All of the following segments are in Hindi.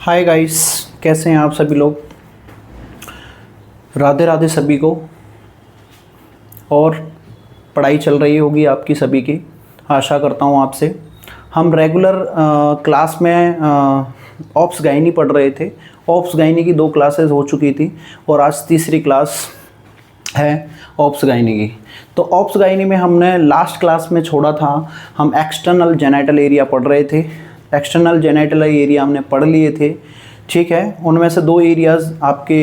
हाय गाइस, कैसे हैं आप सभी लोग। राधे राधे सभी को। और पढ़ाई चल रही होगी आपकी सभी की, आशा करता हूँ आपसे। हम रेगुलर क्लास में ऑप्स गायनी पढ़ रहे थे। ऑप्स गायनी की 2 क्लासेस हो चुकी थी और आज तीसरी क्लास है ऑप्स गायनी की। तो ऑप्स गायनी में हमने लास्ट क्लास में छोड़ा था, हम एक्सटर्नल जेनाइटल एरिया पढ़ रहे थे। एक्सटर्नल जेनाइटल एरिया हमने पढ़ लिए थे, ठीक है। उनमें से 2 एरियाज़ आपके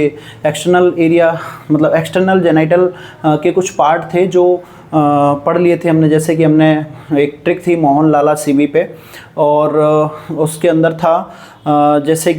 एक्सटर्नल एरिया मतलब एक्सटर्नल जेनाइटल के कुछ पार्ट थे जो पढ़ लिए थे हमने। जैसे कि हमने एक ट्रिक थी मोहन लाला सीवी पे, और उसके अंदर था जैसे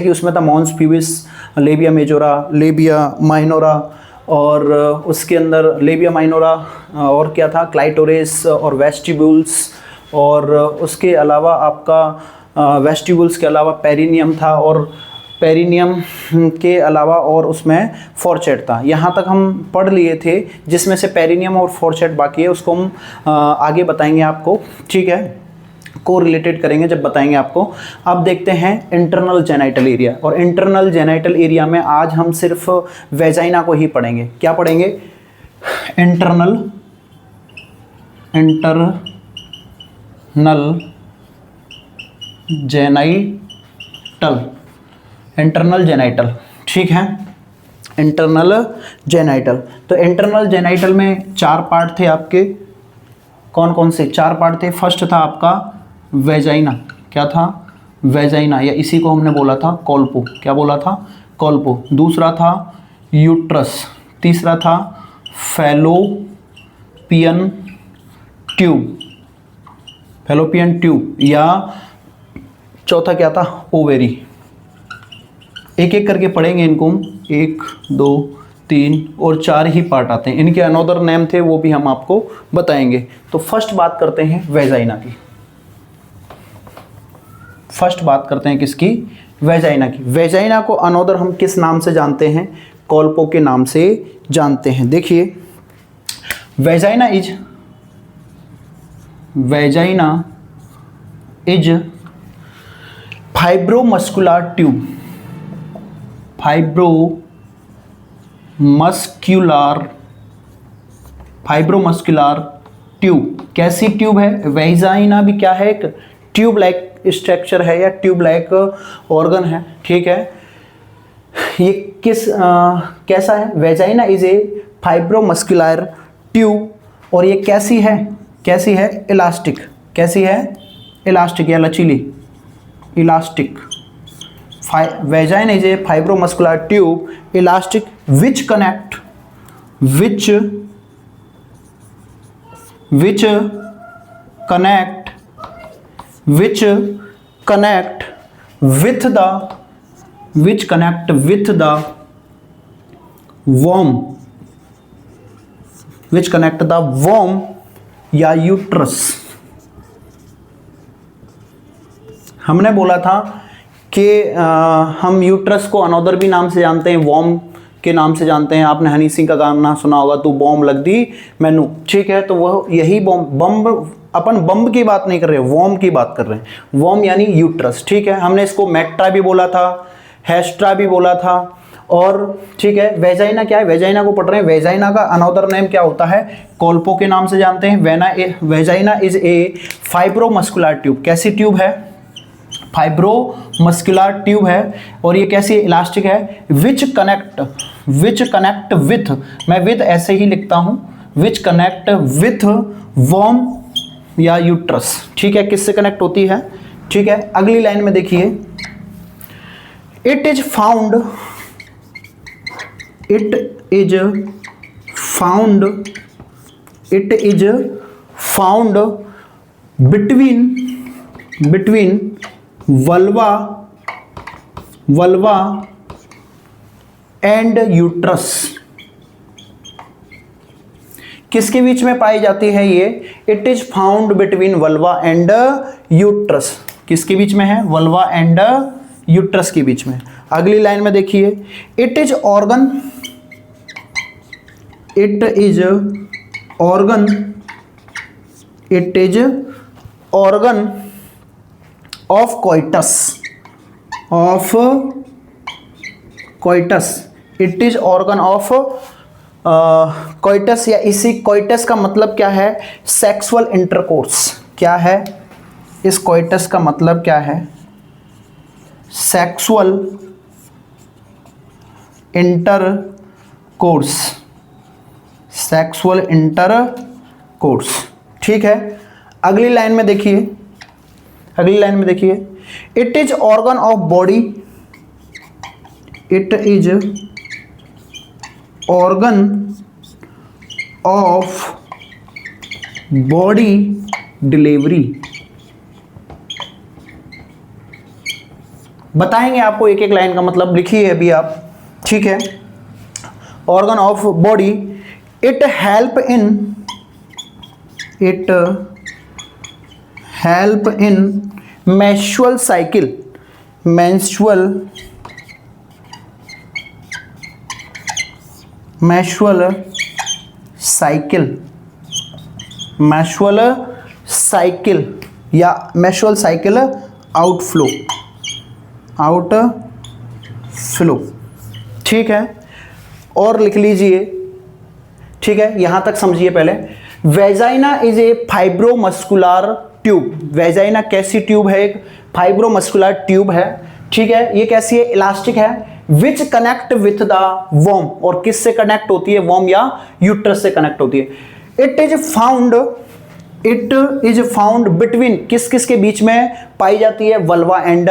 कि उसमें था mons pubis, labia majora, labia minora, और उसके अंदर लेबिया माइनोरा और क्या था, क्लाइटोरिस और वेस्टिब्यूल्स, और उसके अलावा आपका वेस्टिब्यूल्स के अलावा पेरिनियम था, और पेरिनियम के अलावा और उसमें फोरचेट था। यहाँ तक हम पढ़ लिए थे। जिसमें से पेरिनियम और फोरचेट बाकी है उसको हम आगे बताएंगे आपको, ठीक है। को रिलेटेड करेंगे जब बताएंगे आपको। अब देखते हैं इंटरनल जेनाइटल एरिया, और इंटरनल जेनाइटल एरिया में आज हम सिर्फ वेजाइना को ही पढ़ेंगे। क्या पढ़ेंगे? इंटरनल जेनाइटल, ठीक है। इंटरनल जेनाइटल, तो इंटरनल जेनाइटल में 4 पार्ट थे आपके। कौन कौन से 4 पार्ट थे? फर्स्ट था आपका वेजाइना। क्या था? वेजाइना, या इसी को हमने बोला था कॉल्पो। क्या बोला था? कॉल्पो। दूसरा था यूट्रस। तीसरा था फैलोपियन ट्यूब, या चौथा क्या था? ओवेरी। एक एक करके पढ़ेंगे इनको हम। 1 2 3 और 4 ही पार्ट आते हैं। इनके अनदर नेम थे, वो भी हम आपको बताएंगे। तो फर्स्ट बात करते हैं वेजाइना की। फर्स्ट बात करते हैं किसकी? वेजाइना की। वेजाइना को अनदर हम किस नाम से जानते हैं? कॉल्पो के नाम से जानते हैं। देखिए, वेजाइना इज फाइब्रोमस्कुलर ट्यूब। कैसी ट्यूब है? वेजाइना भी क्या है? एक ट्यूब लाइक स्ट्रक्चर है या ट्यूब लाइक ऑर्गन है, ठीक है। ये कैसा है? Vagina is a fibromuscular tube, और ये कैसी है? इलास्टिक। कैसी है? इलास्टिक या लचीली। Elastic. Vagina is a fibromuscular tube elastic which connect with the womb या यूट्रस। हमने बोला था कि हम यूट्रस को अनदर भी नाम से जानते हैं, वॉर्म के नाम से जानते हैं। आपने हनी सिंह का गाना सुना होगा, तू बॉम्ब लग दी मैनू, ठीक है। तो वह यही बम्ब, अपन बम्ब की बात नहीं कर रहे, वॉर्म की बात कर रहे हैं। वॉर्म यानी यूट्रस, ठीक है। हमने इसको मेट्रा भी बोला था, हेस्ट्रा भी बोला था, और ठीक है। वेजाइना क्या है? वेजाइना को पढ़ रहे हैं। वेजाइना का अनदर नेम क्या होता है? कॉल्पो के नाम से जानते हैं। Vagina is a fibromuscular tube. कैसी ट्यूब है? फाइब्रोमस्कुलर ट्यूब है, और ये कैसी? इलास्टिक है। विच कनेक्ट विथ, मैं विथ ऐसे ही लिखता हूं, विच कनेक्ट विथ वॉर्म या यूट्रस, ठीक है। किससे कनेक्ट होती है? ठीक है। अगली लाइन में देखिए, it is found between vulva and uterus. किसके बीच में पाई जाती है ये? It is found between vulva and uterus. किसके बीच में है? वल्वा एंड यूट्रस के बीच में। अगली लाइन में देखिए, it is organ of coitus, it is organ of coitus, या इसी कोइटस का मतलब क्या है, सेक्सुअल इंटरकोर्स। क्या है इस कोइटस का मतलब क्या है, सेक्सुअल इंटरकोर्स, सेक्सुअल इंटरकोर्स। ठीक है, अगली लाइन में देखिए, अगली लाइन में देखिए, it is organ of body, it is organ of body delivery. बताएंगे आपको एक एक लाइन का मतलब, लिखिए अभी आप। ठीक है, organ of body, it help in menstrual cycle, menstrual cycle या मेंस्ट्रुअल साइकिल आउटफ्लो। ठीक है, और लिख लीजिए। ठीक है, यहां तक समझिए पहले। Vagina is a fibromuscular tube. Vagina कैसी ट्यूब है, एक फाइब्रोमस्कुलर ट्यूब है। ठीक है, ये कैसी है, इलास्टिक है, which connect with the warm, और किससे कनेक्ट होती है, वॉर्म या यूट्रस से कनेक्ट होती है। इट इज फाउंड बिटवीन, किस किस के बीच में पाई जाती है, वल्वा एंड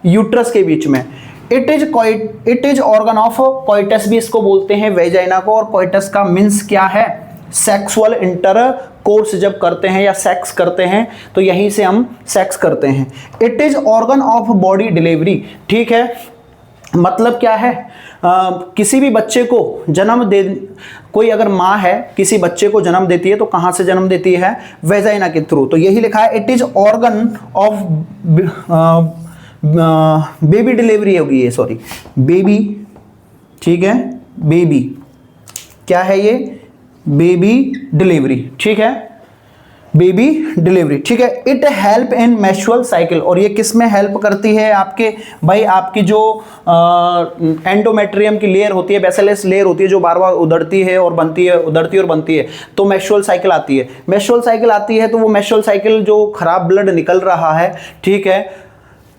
यूट्रस के बीच में। It is organ of coitus भी इसको बोलते हैं, वेजाइना को। और कोइटस का मीन्स क्या है, सेक्सुअल इंटरकोर्स जब करते हैं या सेक्स करते हैं तो यहीं से हम सेक्स करते हैं। It is organ of body delivery. ठीक है, मतलब क्या है, किसी भी बच्चे को जन्म दे, कोई अगर माँ है किसी बच्चे को जन्म देती है तो कहाँ से जन्म देती है, वेजाइना के थ्रू। तो यही लिखा है, it is organ of baby delivery होगी ये, सॉरी बेबी। ठीक है, बेबी क्या है ये, बेबी डिलीवरी। ठीक है, बेबी डिलीवरी। ठीक है, it help in menstrual cycle, और ये किस में हेल्प करती है आपके भाई, आपकी जो एंडोमेट्रियम की लेयर होती है, बेसिलस लेयर होती है, जो बार बार उधड़ती है और बनती है, उधड़ती और बनती है, तो मेंस्ट्रुअल साइकिल आती है। मेंस्ट्रुअल साइकिल आती है तो वो मेंस्ट्रुअल साइकिल जो खराब ब्लड निकल रहा है, ठीक है,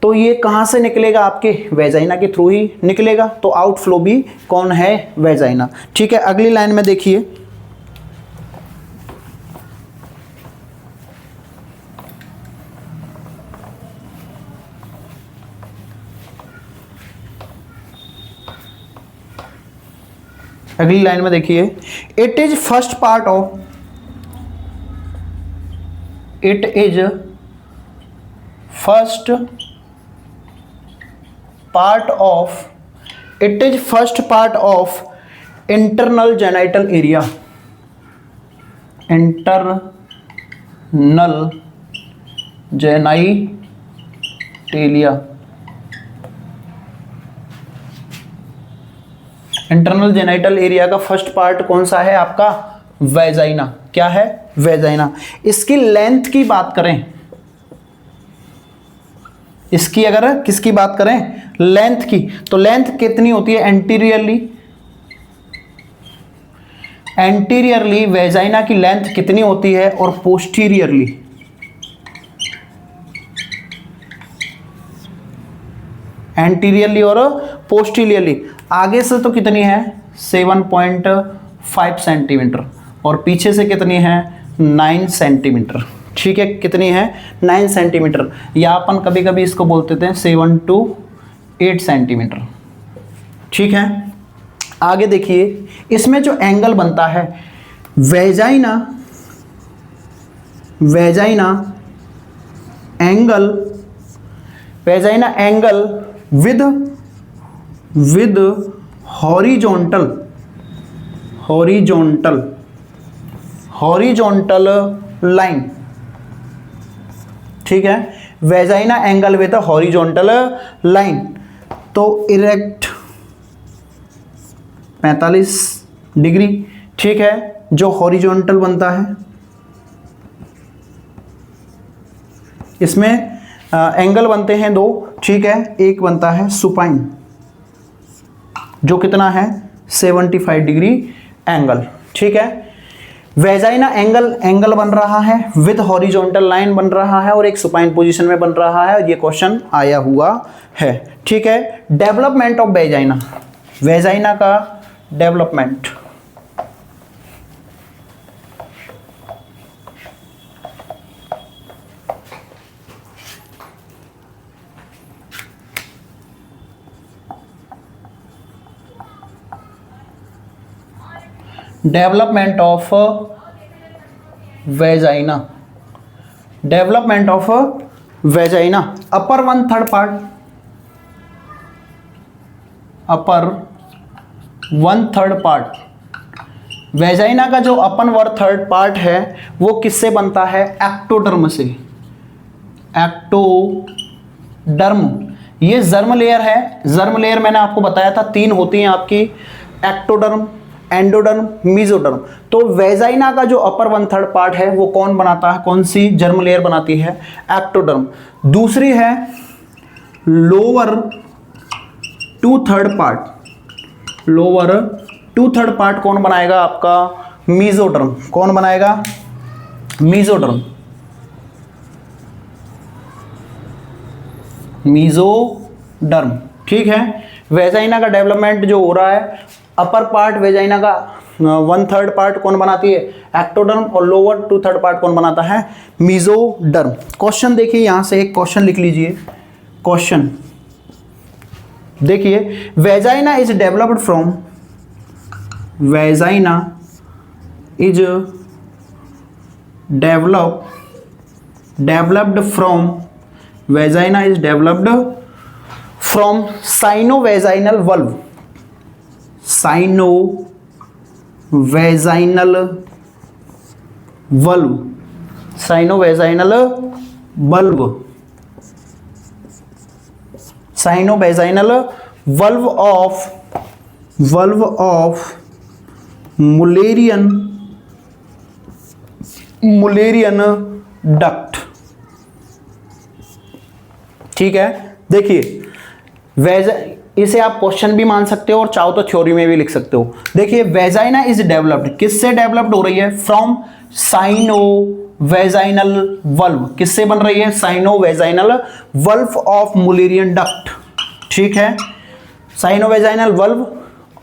तो ये कहाँ से निकलेगा, आपके वेजाइना के थ्रू ही निकलेगा। तो आउटफ्लो भी कौन है, वेजाइना। ठीक है, अगली लाइन में देखिए, अगली लाइन में देखिए, it is first part of, it is first part of, it is first part of internal genital area, internal genitalia, internal genital area का फर्स्ट पार्ट कौन सा है आपका, वेजाइना। क्या है, वेजाइना। इसकी लेंथ की बात करें, इसकी अगर किसकी बात करें, लेंथ की, तो लेंथ कितनी होती है, एंटीरियरली वेजाइना की लेंथ कितनी होती है, और पोस्टीरियरली, एंटीरियरली और पोस्टीरियरली, आगे से तो कितनी है 7.5 सेंटीमीटर, और पीछे से कितनी है 9 सेंटीमीटर। ठीक है, कितनी है 9 सेंटीमीटर, या अपन कभी कभी इसको बोलते थे 7 to 8 सेंटीमीटर। ठीक है, आगे देखिए, इसमें जो एंगल बनता है, vagina angle with horizontal line. ठीक है, vagina angle with horizontal line, तो इरेक्ट 45 डिग्री। ठीक है, जो हॉरिजॉन्टल बनता है, इसमें एंगल बनते हैं दो, ठीक है। एक बनता है सुपाइन जो कितना है 75 डिग्री एंगल, ठीक है। वेजाइना एंगल बन रहा है विद हॉरिजॉन्टल लाइन बन रहा है और एक सुपाइन पोजीशन में बन रहा है। ये क्वेश्चन आया हुआ है, ठीक है। डेवलपमेंट ऑफ वेजाइना का development, development of vagina, upper 1/3 part, upper 1/3 part, vagina का जो अपर 1/3 पार्ट है वो किससे बनता है? एक्टोडर्म से, एक्टोडर्म। ये जर्म लेयर है। जर्म लेयर मैंने आपको बताया था 3 होती हैं आपकी, एक्टोडर्म, एंडोडर्म, मीजोडर्म। तो वेजाइना का जो अपर 1/3 पार्ट है वो कौन बनाता है, कौन सी जर्म लेयर बनाती है? एक्टोडर्म। दूसरी है लोअर 2/3 पार्ट, लोअर 2/3 पार्ट कौन बनाएगा आपका? मीजोडर्म। कौन बनाएगा? मीजोडर्म, मीजोडर्म, ठीक है। वेजाइना का डेवलपमेंट जो हो रहा है, अपर पार्ट वेजाइना का 1/3 पार्ट कौन बनाती है? एक्टोडर्म। और लोअर 2/3 पार्ट कौन बनाता है? मीजोडर्म। क्वेश्चन देखिए, यहां से एक क्वेश्चन लिख लीजिए। क्वेश्चन देखिए, vagina is developed from, vagina is developed from, vagina is developed from sinovaginal valve, साइनोवेजाइनल valve, साइनोवेजाइनल valve, साइनोवेजाइनल वल्व ऑफ मुलेरियन डक्ट, ठीक है। देखिए इसे आप क्वेश्चन भी मान सकते हो और चाहो तो थ्योरी में भी लिख सकते हो। देखिए वेजाइना इज डेवलप्ड, किससे डेवलप्ड हो रही है? फ्रॉम साइनोवेजाइनल वल्व। किससे बन रही है? साइनोवेजाइनल वल्व ऑफ मुलेरियन डक्ट, ठीक है। साइनोवेजाइनल वल्व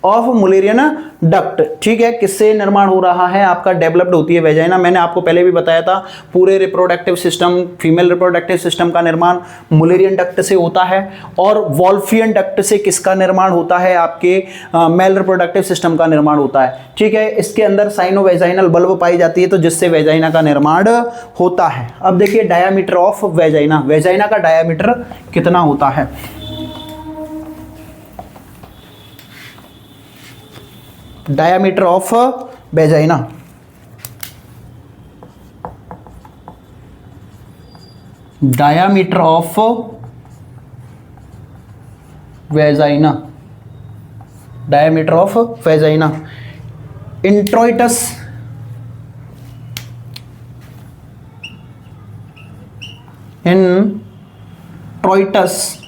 ऑफ मुलेरियन डक्ट, ठीक है। किससे निर्माण हो रहा है? आपका डेवलप्ड होती है वेजाइना। मैंने आपको पहले भी बताया था, पूरे reproductive system, female reproductive system का निर्माण मुलेरियन डक्ट से होता है। और वॉल्फियन डक्ट से किसका निर्माण होता है? आपके मेल रिप्रोडक्टिव सिस्टम का निर्माण होता है, ठीक है। इसके अंदर साइनोवेजाइनल बल्ब पाई जाती है, तो जिससे वेजाइना का निर्माण होता है। अब देखिए डायामीटर ऑफ वेजाइना, वेजाइना का डायामीटर कितना होता है? Diameter of vagina, diameter of vagina, diameter of vagina, introitus, introitus,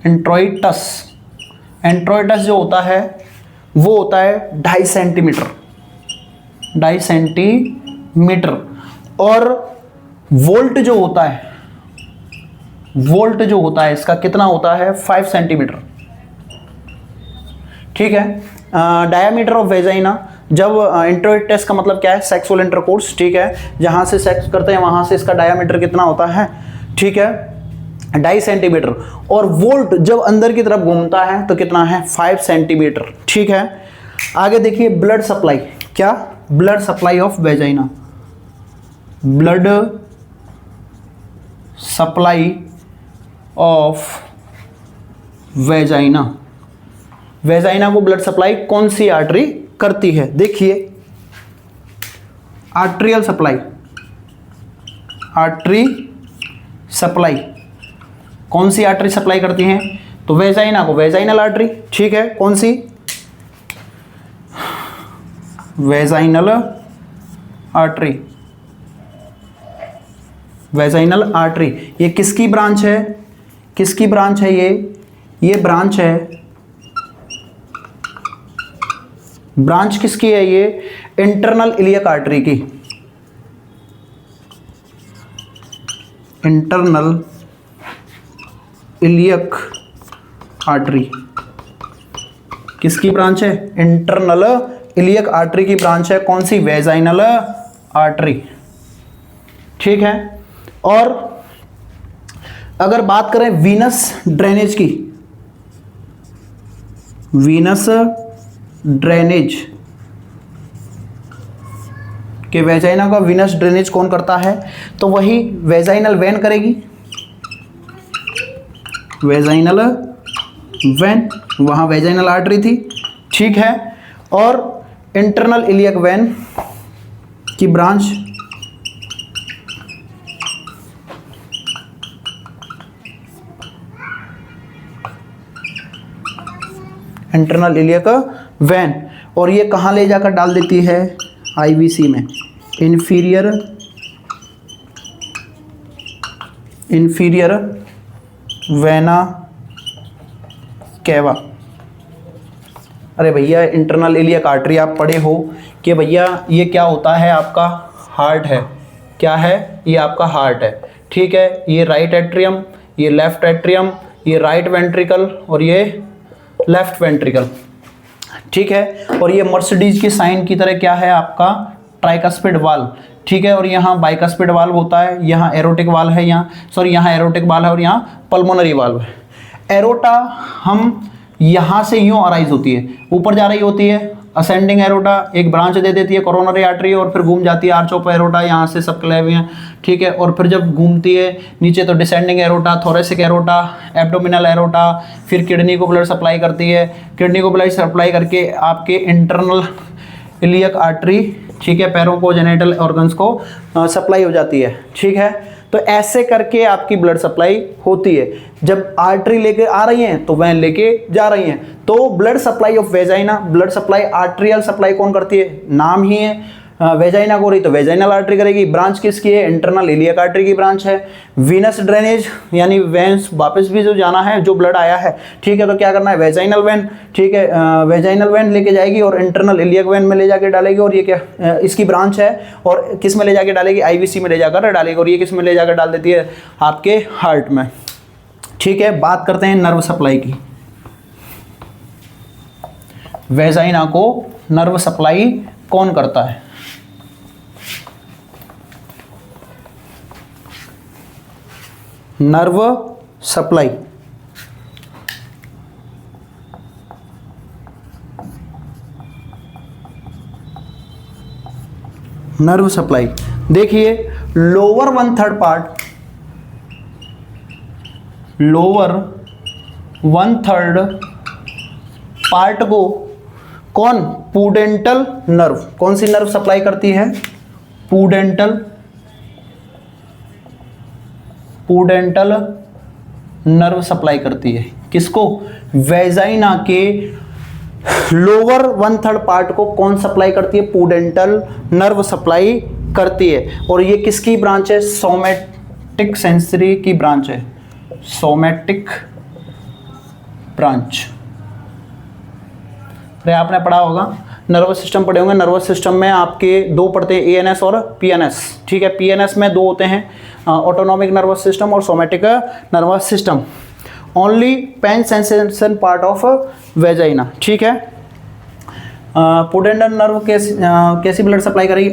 introitus, introitus जो होता है वो होता है 2.5 सेंटीमीटर, 2.5 सेंटीमीटर। और वोल्ट जो होता है, वोल्ट जो होता है इसका कितना होता है? 5 सेंटीमीटर, ठीक है। डायामीटर ऑफ वेजाइना, जब इंट्रोइटस का मतलब क्या है? सेक्सुअल इंटरकोर्स, ठीक है। जहां से सेक्स करते हैं वहां से इसका डायामीटर कितना होता है? ठीक है 2.5 सेंटीमीटर। और वोल्ट जब अंदर की तरफ घूमता है तो कितना है? 5 सेंटीमीटर, ठीक है। आगे देखिए ब्लड सप्लाई, क्या? Blood supply of vagina, blood supply of vagina, vagina को ब्लड सप्लाई कौन सी आर्टरी करती है? देखिए आर्ट्रियल सप्लाई, आर्टरी सप्लाई कौन सी आर्टरी सप्लाई करती हैं? तो वेजाइना को वेजाइनल आर्टरी, ठीक है। कौन सी? Vaginal artery, vaginal artery. ये किसकी ब्रांच है, किसकी ब्रांच है, ये ब्रांच है, ब्रांच किसकी है, ये इंटरनल इलियक आर्टरी की, इंटरनल इलियक आर्टरी किसकी ब्रांच है, इंटरनल इलियक आर्टरी की ब्रांच है। कौन सी, वेजाइनल आर्टरी। ठीक है। और अगर बात करें वीनस ड्रेनेज की, वीनस ड्रेनेज के वेजाइना का वीनस ड्रेनेज कौन करता है, तो वही वेजाइनल वेन करेगी, वेजाइनल वेन, वहां वेजाइनल आर्टरी थी। ठीक है। और इंटरनल इलियक वेन की ब्रांच इंटरनल इलियक वेन, और ये कहाँ ले जाकर डाल देती है, आईवीसी में, इंफीरियर वेना केवा। अरे भैया इंटरनल इलियक आर्टरी आप पढ़े हो कि भैया ये क्या होता है, आपका हार्ट है, क्या है, ये आपका हार्ट है। ठीक है। ये राइट एट्रियम, ये लेफ्ट एट्रियम, ये राइट वेंट्रिकल और ये लेफ्ट वेंट्रिकल। ठीक है। और ये मर्सिडीज की साइन की तरह क्या है, आपका ट्राइकस्पिड वाल्व। ठीक है। और यहाँ बाइकस्पिड वाल्व होता है, यहाँ एरोटिक वाल्व है, यहाँ एरोटिक वाल्व है और यहाँ पल्मोनरी वाल्व है। एरोटा हम यहाँ से यूँ अराइज होती है, ऊपर जा रही होती है, असेंडिंग एरोटा एक ब्रांच दे देती है कोरोनरी आर्टरी, और फिर घूम जाती है आर्च ऑफ एरोटा, यहाँ से सबक्लेवियन। ठीक है। और फिर जब घूमती है नीचे तो descending aorta, thoracic aorta, abdominal aorta, फिर किडनी को ब्लड सप्लाई करती है, किडनी को ब्लड सप्लाई करके आपके इंटरनल इलियक आर्टरी, ठीक है, पैरों को, जेनिटल ऑर्गन्स को सप्लाई हो जाती है। ठीक है। तो ऐसे करके आपकी ब्लड सप्लाई होती है। जब आर्टरी लेके आ रही हैं तो वैन लेके जा रही हैं। तो blood supply of vagina, blood supply, arterial supply कौन करती है, नाम ही है, वेजाइना को रही तो वेजाइनल आर्टरी करेगी। ब्रांच किसकी है, इंटरनल इलियक आर्टरी की ब्रांच है। वीनस ड्रेनेज यानी वेन्स वापस भी जो जाना है, जो ब्लड आया है, ठीक है, तो क्या करना है, वेजाइनल वेन, ठीक है, वेजाइनल वेन लेके जाएगी और इंटरनल इलियक वेन में ले जाके डालेगी। और ये क्या इसकी ब्रांच है, और किस में ले जाके डालेगी, आईवीसी में ले जाकर डालेगी। और ये किस में ले जाकर डाल देती है, आपके हार्ट में। ठीक है। बात करते हैं नर्व सप्लाई की। वेजाइना को नर्व सप्लाई कौन करता है, नर्व सप्लाई, नर्व सप्लाई देखिए, लोअर 1/3 पार्ट, लोअर 1/3 पार्ट को कौन, पुडेंटल नर्व, कौन सी नर्व सप्लाई करती है, पुडेंटल नर्व सप्लाई करती है। किसको, वेजाइना के लोअर 1/3 पार्ट को कौन सप्लाई करती है, पुडेंटल नर्व सप्लाई करती है। और ये किसकी ब्रांच है, सोमैटिक सेंसरी की ब्रांच है, सोमैटिक ब्रांच। अरे आपने पढ़ा होगा, नर्वस सिस्टम पढ़े होंगे। नर्वस सिस्टम में आपके दो पढ़ते हैं, एएनएस और पीएनएस। ठीक है। पीएनएस में दो होते हैं, ऑटोनॉमिक नर्वस सिस्टम और somatic nervous system. Only pain sensation part of vagina. ठीक है। पुडेंटल नर्व कैसी ब्लड सप्लाई करेगी,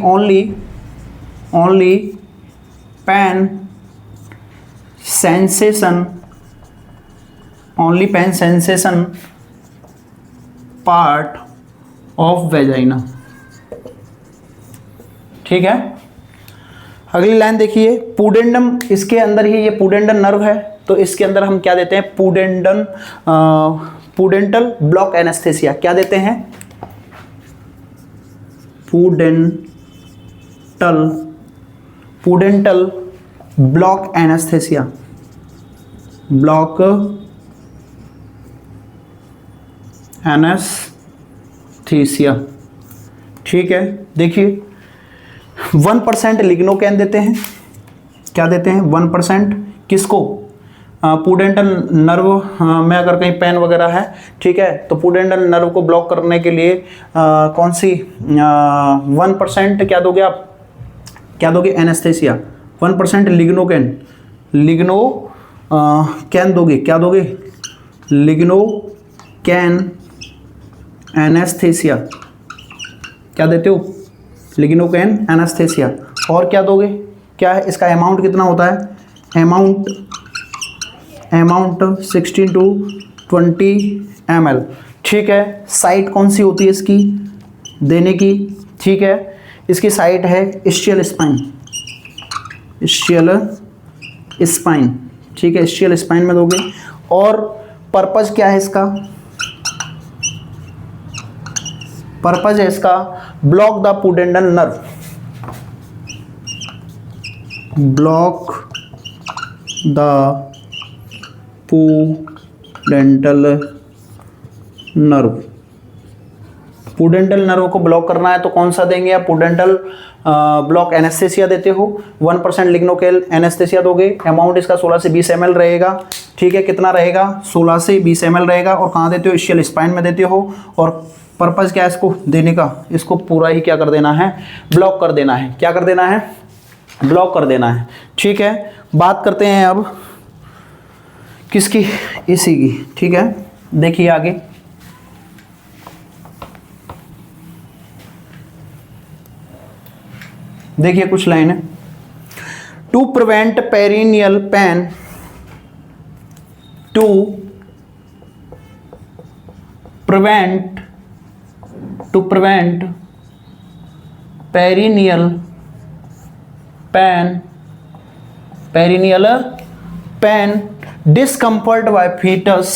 only pain sensation, only pain sensation part of vagina. ठीक है। अगली लाइन देखिए, पुडेंडम, इसके अंदर ही ये पुडेंडल नर्व है, तो इसके अंदर हम क्या देते हैं, पुडेंटल ब्लॉक एनेस्थेसिया। क्या देते हैं, पुडेंटल ब्लॉक एनेस्थेसिया, ब्लॉक एनेस्थीसिया। ठीक है। देखिए 1% लिग्नोकैन देते हैं, क्या देते हैं 1%। किसको? पुडेंटल नर्व में अगर कहीं पेन वगैरह है, ठीक है, तो पुडेंटल नर्व को ब्लॉक करने के लिए कौन सी 1% क्या दोगे आप? क्या दोगे? एनेस्थेसिया। 1% लिग्नोकेन, कैन दोगे। क्या दोगे? लिग्नोकैन एनेस्थेसिया। क्या देते हो? लिग्नोकैन एनेस्थेसिया। और क्या दोगे? क्या है इसका अमाउंट कितना होता है? Amount 16 to 20 ml। ठीक है। साइट कौन सी होती है इसकी देने की? ठीक है, इसकी साइट है इस्चियल स्पाइन। ठीक है, इस्चियल स्पाइन में दोगे। और पर्पज क्या है इसका? पर्पज है इसका block the pudendal nerve. Block the pudendal nerve. Pudendal nerve को ब्लॉक करना है तो कौन सा देंगे आप? पुडेंटल ब्लॉक एनेस्थेसिया देते हो, 1% लिग्नोकेल एनेस्थेसिया दोगे। अमाउंट इसका 16 से 20 ml रहेगा। ठीक है, कितना रहेगा? 16 से 20 ml रहेगा। और कहाँ देते हो? इस्चियल स्पाइन में देते हो। और पर्पज क्या है इसको देने का? इसको पूरा ही क्या कर देना है? ब्लॉक कर देना है। क्या कर देना है? ब्लॉक कर देना है। ठीक है, बात करते हैं अब किसकी? इसी की। ठीक है, देखिए आगे। देखिए कुछ लाइन है। To prevent perineal pain, to prevent perineal pain, discomfort by fetus,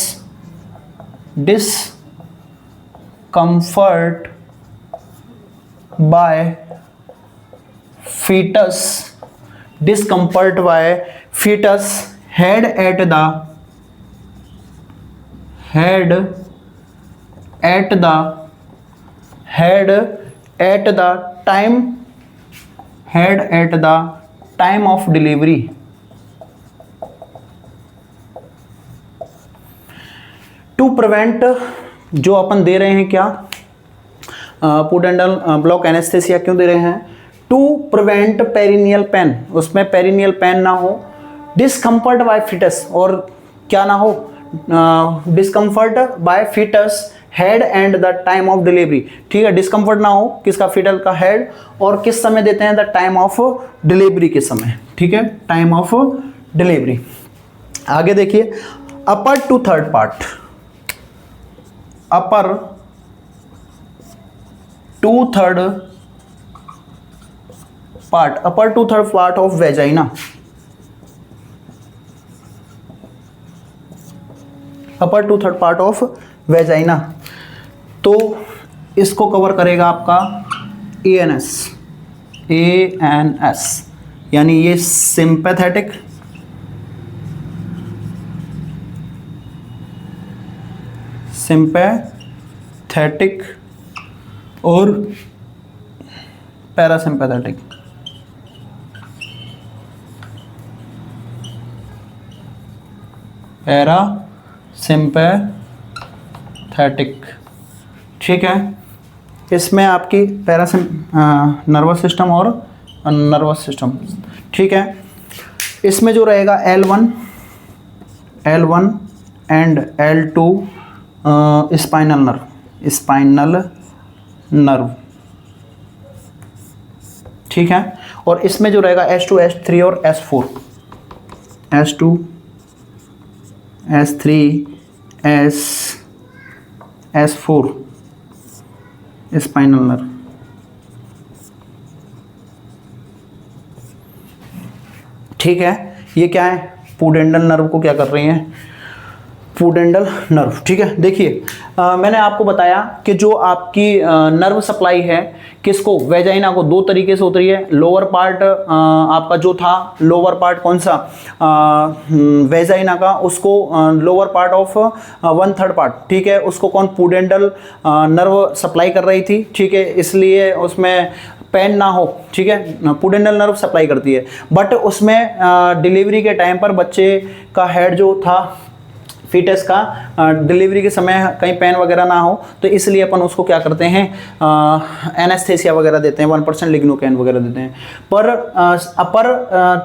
head at the time of delivery। To prevent जो अपन दे रहे हैं क्या? पुडेंटल ब्लॉक एनेस्थेसिया क्यों दे रहे हैं? टू प्रिवेंट पेरिनियल पेन, उसमें पेरिनियल पेन ना हो। डिस्कम्फर्ट बाय फिटस, और क्या ना हो? Discomfort by foetus head and the time of delivery. ठीक है, डिस्कम्फर्ट ना हो किसका? फीटल का हेड। और किस समय देते हैं? द टाइम ऑफ डिलीवरी के समय। ठीक है, टाइम ऑफ डिलीवरी। आगे देखिए, upper two third part, upper two third part of vagina. Upper two third part of vagina, तो इसको कवर करेगा आपका एएनएस, यानी ये सिंपैथेटिक और पैरासिम्पैथेटिक। ठीक है, इसमें आपकी नर्वस सिस्टम और नर्वस सिस्टम। ठीक है, इसमें जो रहेगा L1 and L2 spinal nerve. ठीक है, और इसमें जो रहेगा S2 S3 और S4, S2 S3 S4 spinal nerve. ठीक है, ये क्या है? पुडेंटल नर्व को क्या कर रही हैं? पुडेंटल नर्व। ठीक है, देखिए मैंने आपको बताया कि जो आपकी नर्व सप्लाई है किसको? वेजाइना को। दो तरीके से होती है। लोअर पार्ट आपका जो था, लोअर पार्ट कौन सा? वेजाइना का, उसको लोअर पार्ट ऑफ 1/3 पार्ट, ठीक है, उसको कौन? पुडेंटल नर्व सप्लाई कर रही थी। ठीक है, इसलिए उसमें पेन ना हो, ठीक है, पुडेंटल नर्व सप्लाई करती है, बट उसमें डिलीवरी के टाइम पर बच्चे का हेड जो था फीटस का डिलीवरी के समय कहीं पेन वगैरह ना हो, तो इसलिए अपन उसको क्या करते हैं, एनेस्थेसिया वगैरह देते हैं, 1% लिग्नोकैन वगैरह देते हैं। पर अपर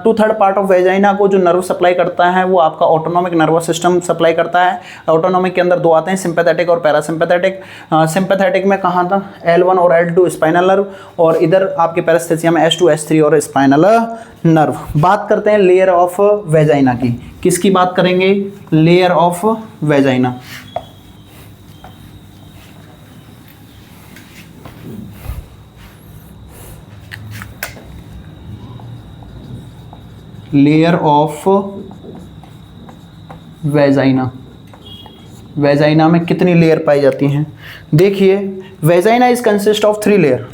2/3 पार्ट ऑफ वेजाइना को जो नर्व सप्लाई करता है वो आपका ऑटोनॉमिक नर्वस सिस्टम सप्लाई करता है। ऑटोनॉमिक के अंदर दो आते हैं, सिंपैथेटिक और पैरासिम्पैथेटिक। सिंपैथेटिक में कहाँ था, L1 और L2 स्पाइनल नर्व, और इधर आपके पैरास्थेसिया में S2 S3 और स्पाइनल नर्व। बात करते हैं लेयर ऑफ वेजाइना की। किसकी बात करेंगे, layer of vagina. Layer of vagina, vagina में कितनी लेयर पाई जाती हैं? देखिए, vagina is consist of 3 layer.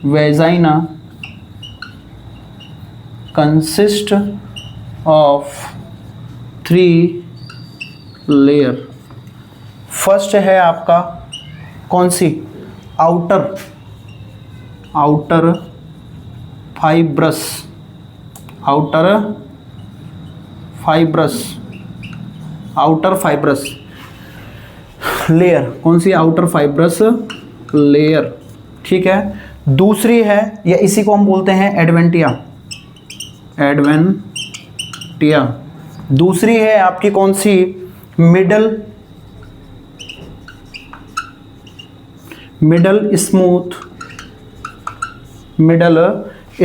Vagina consist of 3 layer. First है आपका कौन सी, outer fibrous, outer fibrous layer, कौन सी, आउटर फाइब्रस लेयर, ठीक है। दूसरी है, या इसी को हम बोलते हैं एडवेंटिया, दूसरी है आपकी कौन सी, मिडल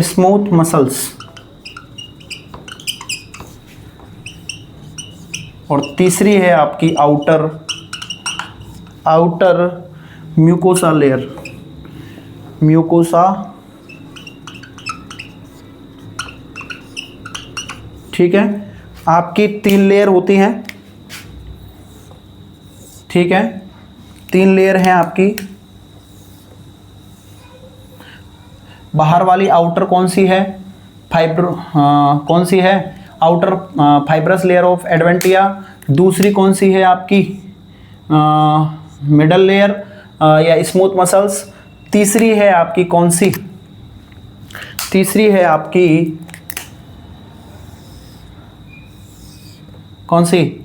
स्मूथ मसल्स, और तीसरी है आपकी आउटर म्यूकोसा लेयर, ठीक है। आपकी 3 लेयर होती हैं, ठीक है, 3 लेयर हैं आपकी। बाहर वाली आउटर कौन सी है, कौन सी है, आउटर फाइब्रस लेयर ऑफ एडवेंटिया। दूसरी कौन सी है आपकी, मिडल लेयर या स्मूथ मसल्स। तीसरी है आपकी कौन सी, तीसरी है आपकी कौन सी,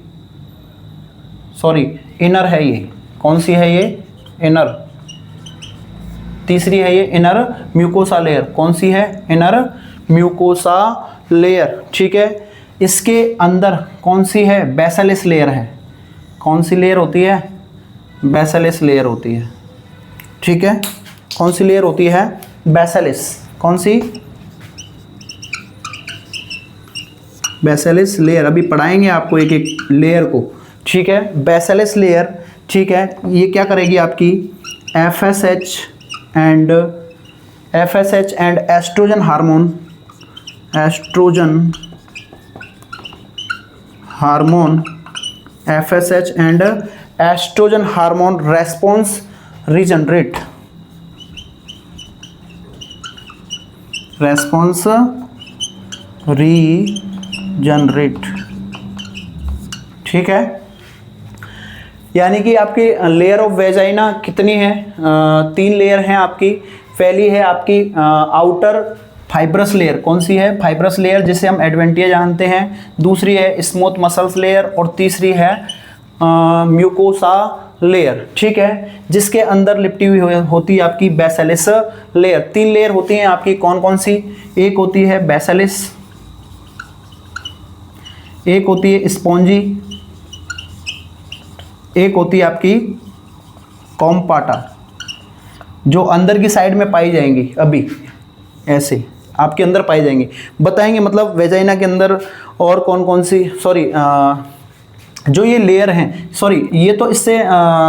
सॉरी, इनर है ये, कौन सी है ये, इनर। तीसरी है ये इनर म्यूकोसा लेयर, कौन सी है, इनर म्यूकोसा लेयर, ठीक है। इसके अंदर कौन सी है, बेसिलस लेयर है, कौन सी लेयर होती है, बेसिलस लेयर होती है, ठीक है। कौन सी लेयर होती है, बेसिलस, कौन सी, बेसिलस लेयर। अभी पढ़ाएंगे आपको एक एक लेयर को, ठीक है। बेसिलस लेयर, ठीक है, ये क्या करेगी आपकी, FSH and oestrogen hormone FSH and oestrogen hormone response regenerate, ठीक है। यानी कि आपकी लेयर ऑफ वेजाइना कितनी है, 3 लेयर हैं आपकी। पहली है आपकी आउटर फाइब्रस लेयर, कौन सी है, फाइब्रस लेयर, जिसे हम एडवेंटिया जानते हैं। दूसरी है स्मूथ मसल्स लेयर, और तीसरी है म्यूकोसा लेयर, ठीक है, जिसके अंदर लिपटी हुई होती है आपकी बेसिलस लेयर। 3 लेयर होती हैं आपकी, कौन कौन सी, एक होती है बेसिलस, एक होती है स्पॉन्जी, एक होती है आपकी कॉम्पाटा, जो अंदर की साइड में पाई जाएंगी। अभी ऐसे आपके अंदर पाई जाएंगी, बताएंगे मतलब वेजाइना के अंदर और कौन कौन सी, सॉरी, जो ये लेयर हैं, सॉरी, ये तो इससे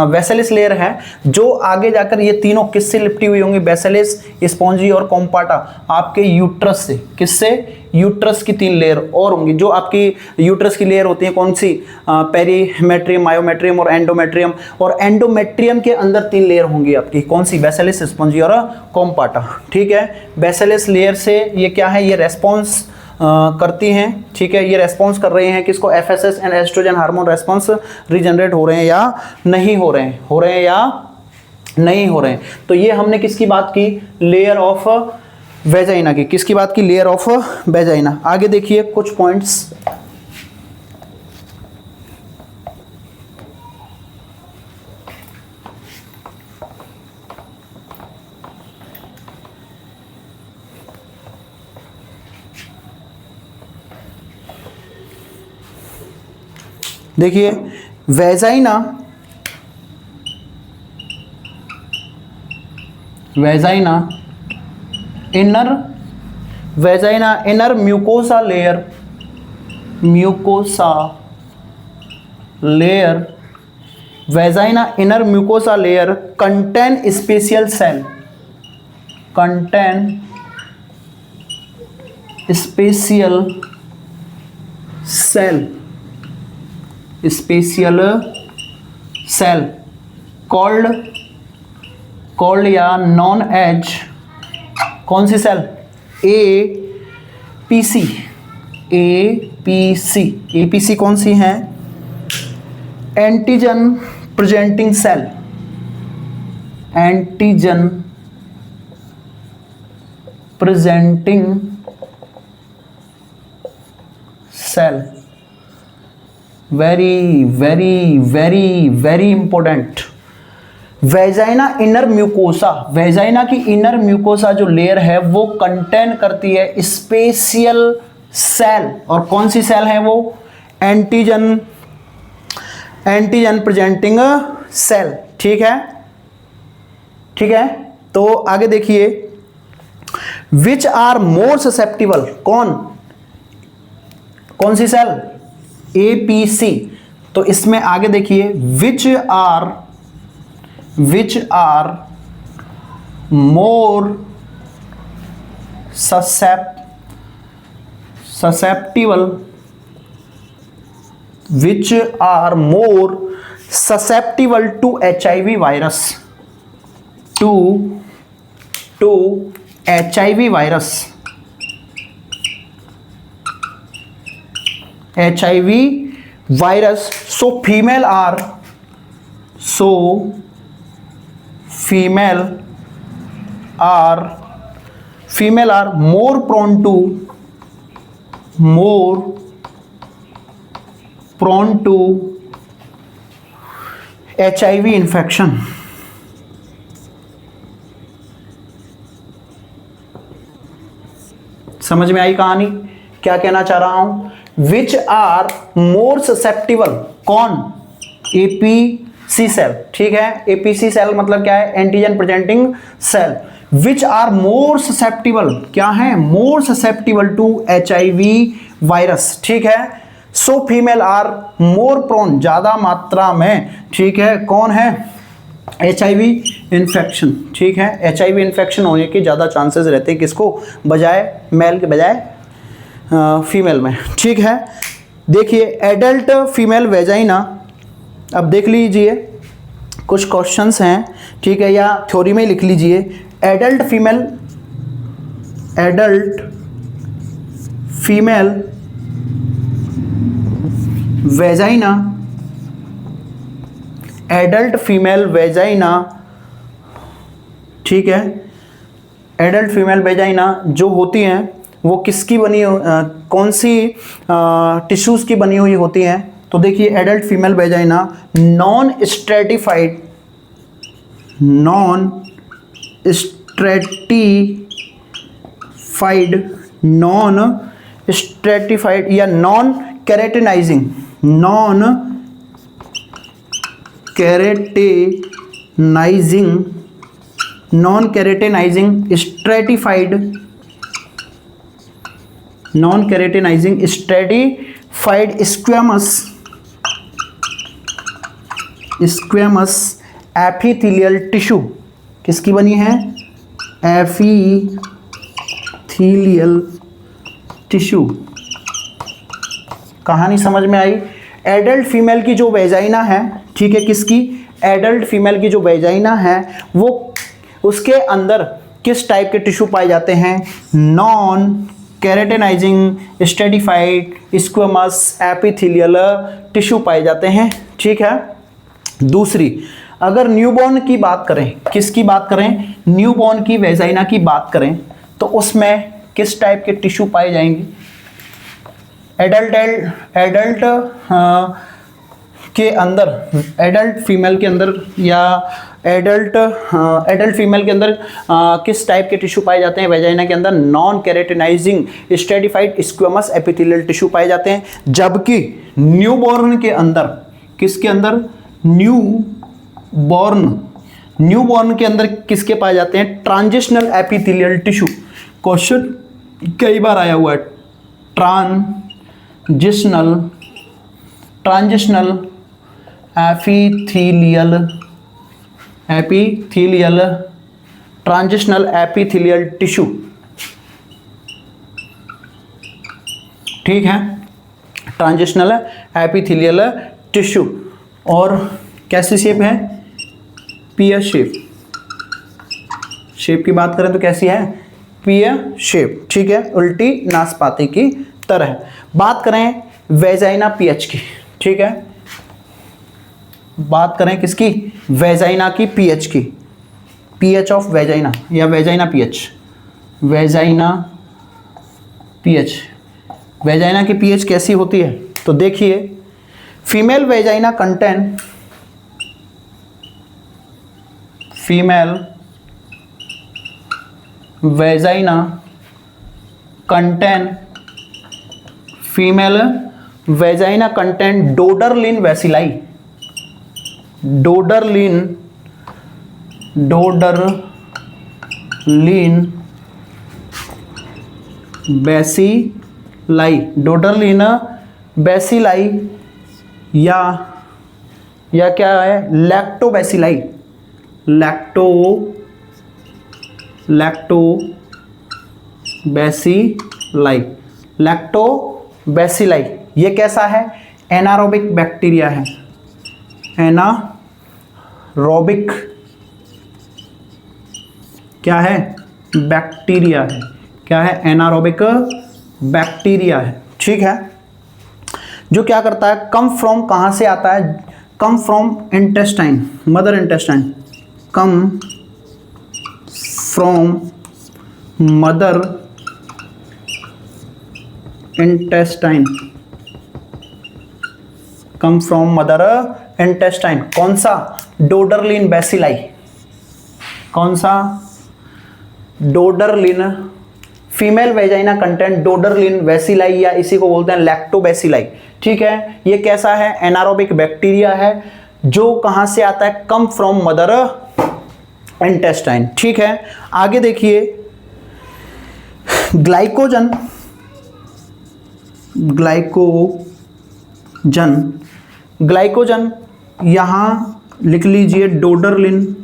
बेसिलस लेयर है। जो आगे जाकर ये तीनों किससे लिपटी हुई होंगी, बेसिलस, स्पॉन्जी और कॉम्पाटा, आपके यूट्रस से। किससे, यूट्रस की 3 लेयर और होंगी। जो आपकी यूट्रस की लेयर होती है कौन सी, पेरीमेट्रियम, मायोमेट्रियम और एंडोमेट्रियम। और एंडोमेट्रियम के अंदर 3 लेयर होंगी आपकी, कौन सी, बेसिलस, स्पॉन्जी और कॉम्पाटा, ठीक है। बेसिलस लेयर से ये क्या है, ये रेस्पॉन्स करती हैं, ठीक है। ये रेस्पॉन्स कर रहे हैं किसको, FSH and oestrogen hormone response regenerate हो रहे हैं या नहीं हो रहे हैं, या नहीं हो रहे हैं। तो ये हमने किसकी बात की, लेयर ऑफ वेजाइना की, किसकी बात की, लेयर ऑफ वेजाइना। आगे देखिए कुछ पॉइंट्स, देखिए vagina, vagina inner, vagina inner mucosa layer, mucosa layer, vagina inner mucosa layer contain special cell, contain special cell, special cell called या नॉन एज, कौन सी सेल, एपीसी, एपीसी, एपीसी कौन सी है, antigen presenting cell, antigen presenting cell, very very very very important. Vagina inner mucosa, vagina की इनर म्यूकोसा जो लेयर है वो कंटेन करती है स्पेशियल सेल, और कौन सी सेल है वो, एंटीजन, एंटीजन प्रेजेंटिंग सेल, ठीक है, ठीक है। तो आगे देखिए, विच आर मोर ससेप्टिबल, कौन सी सेल, एपीसी। तो इसमें आगे देखिए, which are more susceptible, which are more susceptible to HIV virus, to HIV virus, HIV virus. So female are more prone to HIV infection. समझ में आई कहानी, क्या कहना चाह रहा हूं, विच आर मोर ससेप्टिबल, कौन, एपीसी सेल, ठीक है, एपीसी सेल मतलब क्या है, antigen presenting cell, which are more susceptible, क्या है, more susceptible to HIV virus, ठीक है। So female are more prone, ज्यादा मात्रा में, ठीक है, कौन है, HIV इन्फेक्शन, ठीक है, HIV इन्फेक्शन होने के ज़्यादा चांसेस रहते हैं, किसको, बजाय मेल के बजाय फीमेल में, ठीक है। देखिए एडल्ट फीमेल वेजाइना, अब देख लीजिए कुछ क्वेश्चंस हैं, ठीक है, या थ्योरी में लिख लीजिए, adult female vagina, adult female vagina, ठीक है, एडल्ट फीमेल वेजाइना जो होती हैं वो किसकी बनी, कौन सी टिश्यूज़ की बनी हुई होती हैं। तो देखिए adult female vagina non stratified या non keratinizing stratified squamous epithelial tissue, किसकी बनी है, एपिथेलियल टिश्यू। कहानी समझ में आई। एडल्ट फीमेल की जो वेजाइना है, ठीक है, किसकी, एडल्ट फीमेल की जो वेजाइना है वो, उसके अंदर किस टाइप के टिश्यू पाए जाते हैं, non keratinizing stratified squamous epithelial tissue पाए जाते हैं, ठीक है। दूसरी, अगर न्यूबॉर्न की बात करें, किसकी बात करें, न्यूबॉर्न की वेजाइना की बात करें, तो उसमें किस टाइप के टिश्यू पाए जाएंगे? एडल्ट के अंदर, एडल्ट फीमेल के अंदर या एडल्ट फीमेल के अंदर किस टाइप के टिश्यू पाए जाते हैं वेजाइना के अंदर? Non keratinizing stratified squamous epithelial tissue पाए जाते हैं, जबकि न्यूबॉर्न के अंदर, किसके अंदर? न्यूबॉर्न के अंदर किसके पाए जाते हैं? Transitional epithelial tissue. क्वेश्चन कई बार आया हुआ है, ट्रांजिशनल ट्रांजिशनल एपिथेलियल टिश्यू, ठीक है, ट्रांजिशनल एपिथेलियल टिश्यू। और कैसी शेप है? पीएस शेप की बात करें तो कैसी है? पीएस शेप, ठीक है, उल्टी नाशपाती की तरह। बात करें वेजाइना पीएच की, ठीक है, बात करें किसकी? वेजाइना की पीएच की, पीएच ऑफ वेजाइना या वेजाइना पीएच, वेजाइना की पीएच कैसी होती है? तो देखिए, फीमेल वेजाइना कंटेन डोडरलिन वैसिलाई, डोडरलिन बैसिलाई या क्या है? Lactobacilli, lactobacilli. ये कैसा है? एनारोबिक बैक्टीरिया है, एनारोबिक क्या है? बैक्टीरिया है, क्या है? एनारोबिक बैक्टीरिया है, ठीक है, जो क्या करता है? कम फ्रॉम, कहाँ से आता है? Come from intestine, mother intestine, come from mother intestine, come from mother intestine. कौन सा? डोडरलिन बैसिलाई, कौन सा? डोडरलिन, फीमेल वेजाइना कंटेंट डोडरलिन वैसिलाई, या इसी को बोलते हैं लैक्टोबैसिलाई, ठीक है। ये कैसा है? एनारोबिक बैक्टीरिया है, जो कहां से आता है? कम फ्रॉम मदर इंटेस्टाइन, ठीक है। आगे देखिए, ग्लाइकोजन यहां लिख लीजिए डोडरलिन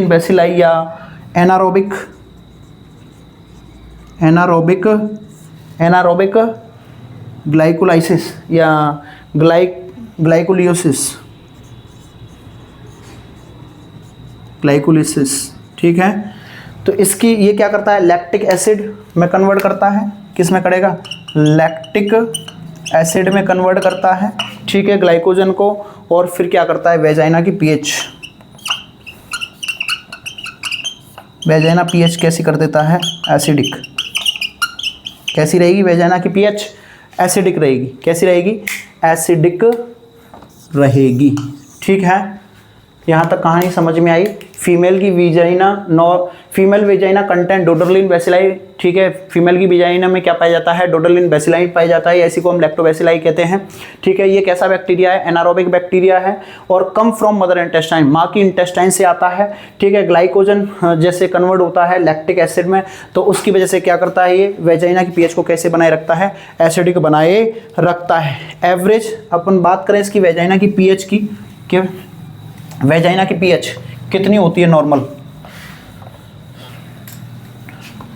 बैसिलाई या एनारोबिक ग्लाइकोलाइसिस या ग्लाइकोलिसिस, ठीक है। तो इसकी ये क्या करता है? लैक्टिक एसिड में कन्वर्ट करता है, किस में करेगा? लैक्टिक एसिड में कन्वर्ट करता है, ठीक है, ग्लाइकोजन को। और फिर क्या करता है? वेजाइना की पीएच, वेजाइना पीएच कैसी कर देता है? एसिडिक। कैसी रहेगी वेजाइना की पीएच? एसिडिक रहेगी। कैसी रहेगी? एसिडिक रहेगी, ठीक है। यहाँ तक कहानी समझ में आई। फीमेल वेजाइना कंटेंट डोडरलिन बैसिलाई, ठीक है। फीमेल की वेजाइना में क्या पाया जाता है? डोडरलिन बैसिलाई पाया जाता है, इसी को हम लैक्टोबैसिलाई कहते हैं, ठीक है। ये कैसा बैक्टीरिया है? एनारोबिक बैक्टीरिया है और कम फ्रॉम मदर इंटेस्टाइन, माँ की इंटेस्टाइन से आता है, ठीक है। ग्लाइकोजन जैसे कन्वर्ट होता है लैक्टिक एसिड में, तो उसकी वजह से क्या करता है? ये वेजाइना की पीएच को कैसे बनाए रखता है? एसिडिक बनाए रखता है। एवरेज अपन बात करें इसकी वेजाइना की पीएच की, कि वेजाइना की पीएच कितनी होती है?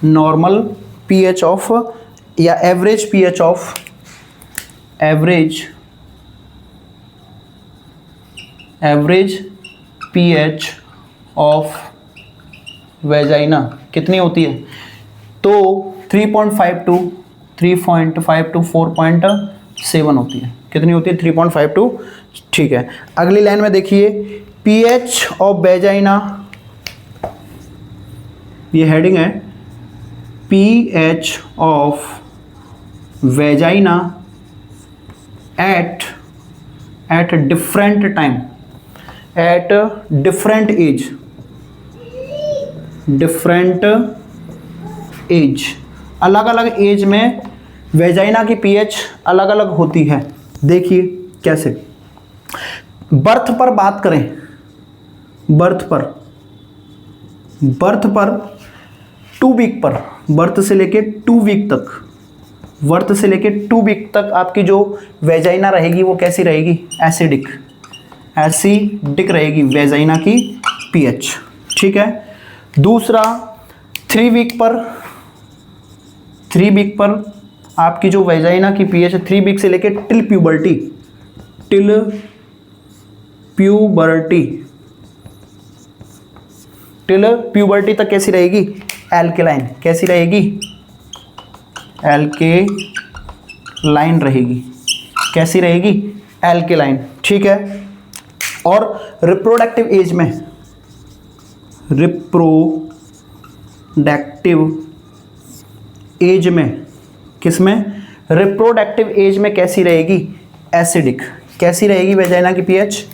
नॉर्मल पीएच ऑफ या एवरेज पीएच ऑफ वेजाइना कितनी होती है? तो 3.5 to 3.5 to 4.7 होती है। कितनी होती है? 3.5 टू। ठीक है, अगली लाइन में देखिए, पीएच ऑफ वेजाइना, ये हेडिंग है, pH of vagina at different time, at different age, अलग अलग एज में वेजाइना की पीएच अलग अलग होती है। देखिए कैसे, बर्थ पर बात करें, बर्थ पर 2 वीक पर, बर्थ से लेके 2 वीक तक, बर्थ से लेके 2 वीक तक आपकी जो वेजाइना रहेगी वो कैसी रहेगी? एसिडिक रहेगी वेजाइना की पीएच। ठीक है, दूसरा 3 वीक पर आपकी जो वेजाइना की पीएच है 3 वीक से लेके टिल प्यूबर्टी तक कैसी रहेगी? एल्केलाइन। कैसी रहेगी? एल्केलाइन रहेगी। कैसी रहेगी? एल्केलाइन। ठीक है, और रिप्रोडक्टिव एज में किसमें? रिप्रोडक्टिव एज में कैसी रहेगी? एसिडिक। कैसी रहेगी वेजाइना की पीएच?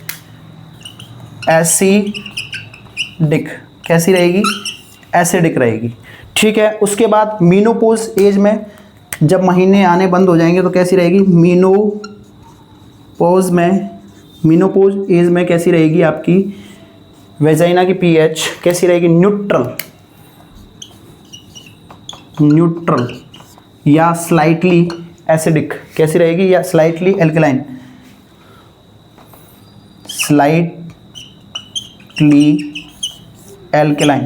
एसिडिक। कैसी रहेगी? एसिडिक रहेगी। ठीक है, उसके बाद मीनोपोज एज में जब महीने आने बंद हो जाएंगे तो कैसी रहेगी? मीनोपोज एज में कैसी रहेगी आपकी वेजाइना की पीएच? कैसी रहेगी? न्यूट्रल या स्लाइटली एसिडिक। कैसी रहेगी? या स्लाइटली एल्कलाइन।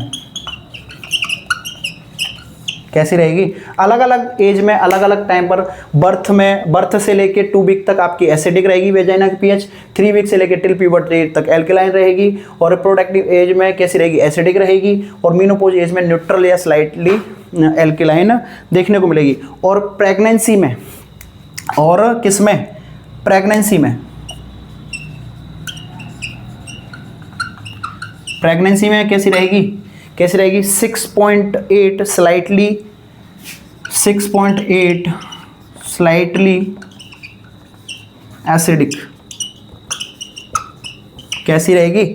कैसी रहेगी? अलग अलग एज में अलग अलग टाइम पर, बर्थ से लेके 2 वीक तक आपकी एसिडिक रहेगी वेजाइना की पीएच, 3 वीक से लेके टिल प्यूबर्टी तक एल्कलाइन रहेगी, और रिप्रोडक्टिव एज में कैसी रहेगी? एसिडिक रहेगी, और मीनोपोज एज में न्यूट्रल या स्लाइटली एल्कलाइन देखने को मिलेगी। और प्रेगनेंसी में, और किसमें? प्रेगनेंसी में कैसी रहेगी? 6.8 स्लाइटली एसिडिक। कैसी रहेगी?